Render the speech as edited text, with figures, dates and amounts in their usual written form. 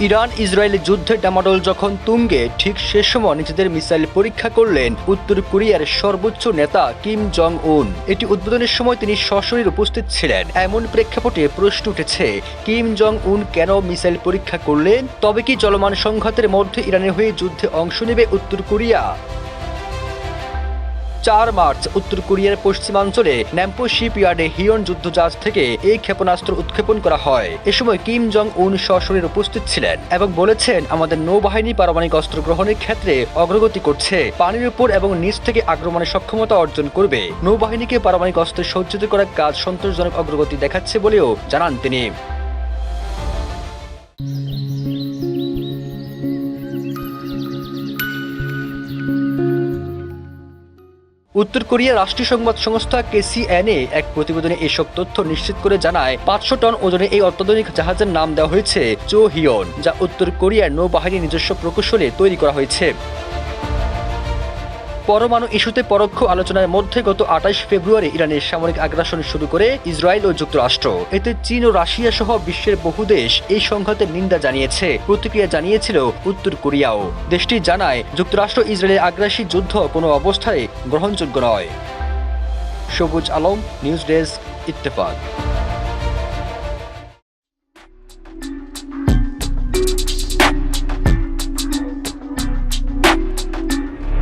Iran ইসরায়েলের যুদ্ধের ডামাডোল যখন তুঙ্গে, ঠিক সে সময় নিজেদের মিসাইল পরীক্ষা করলেন উত্তর কোরিয়ার সর্বোচ্চ নেতা কিম জং উন। এটি উদ্বোধনের সময় তিনি সশরীরে উপস্থিত ছিলেন। এমন প্রেক্ষাপটে প্রশ্ন উঠেছে, কিম জং উন কেন মিসাইল পরীক্ষা করলেন? তবে কি চলমান সংঘাতের মধ্যে ইরানের হয়ে যুদ্ধে অংশ নেবে উত্তর কোরিয়া? 4 মার্চ উত্তর কোরিয়ার পশ্চিমাঞ্চলে ন্যাম্পো শিপইয়ার্ডে হিয়ন যুদ্ধজাহাজ থেকে এই ক্ষেপণাস্ত্র উৎক্ষেপণ করা হয়। এ সময় কিম জং উন সশরীরে উপস্থিত ছিলেন এবং বলেছেন, আমাদের নৌবাহিনী পারমাণবিক অস্ত্র গ্রহণের ক্ষেত্রে অগ্রগতি করছে, পানির উপর এবং নিচ থেকে আক্রমণের সক্ষমতা অর্জন করবে। নৌবাহিনীকে পারমাণবিক অস্ত্রে সজ্জিত করার কাজ সন্তোষজনক অগ্রগতি দেখাচ্ছে বলেও জানান তিনি। উত্তর কোরিয়ার রাষ্ট্রীয় সংবাদ সংস্থা KCNA এক প্রতিবেদনে এসব তথ্য নিশ্চিত করে জানায়, 500 টন ওজনে এই অত্যাধুনিক জাহাজের নাম দেওয়া হয়েছে চো হিয়ন, যা উত্তর কোরিয়ার নৌবাহিনীর নিজস্ব প্রকৌশলে তৈরি করা হয়েছে। পরমাণু ইস্যুতে পরোক্ষ আলোচনার মধ্যে গত 28 ফেব্রুয়ারি ইরানের সামরিক আগ্রাসন শুরু করে ইসরায়েল ও যুক্তরাষ্ট্র। এতে চীন ও রাশিয়া সহ বিশ্বের বহু দেশ এই সংঘাতের নিন্দা জানিয়েছে। প্রতিক্রিয়া জানিয়েছিল উত্তর কোরিয়াও। দেশটি জানায়, যুক্তরাষ্ট্র ইসরায়েলের আগ্রাসী যুদ্ধ কোনো অবস্থায় গ্রহণযোগ্য নয়। সবুজ আলম, নিউজ ডেস্ক, ইত্তেফাক।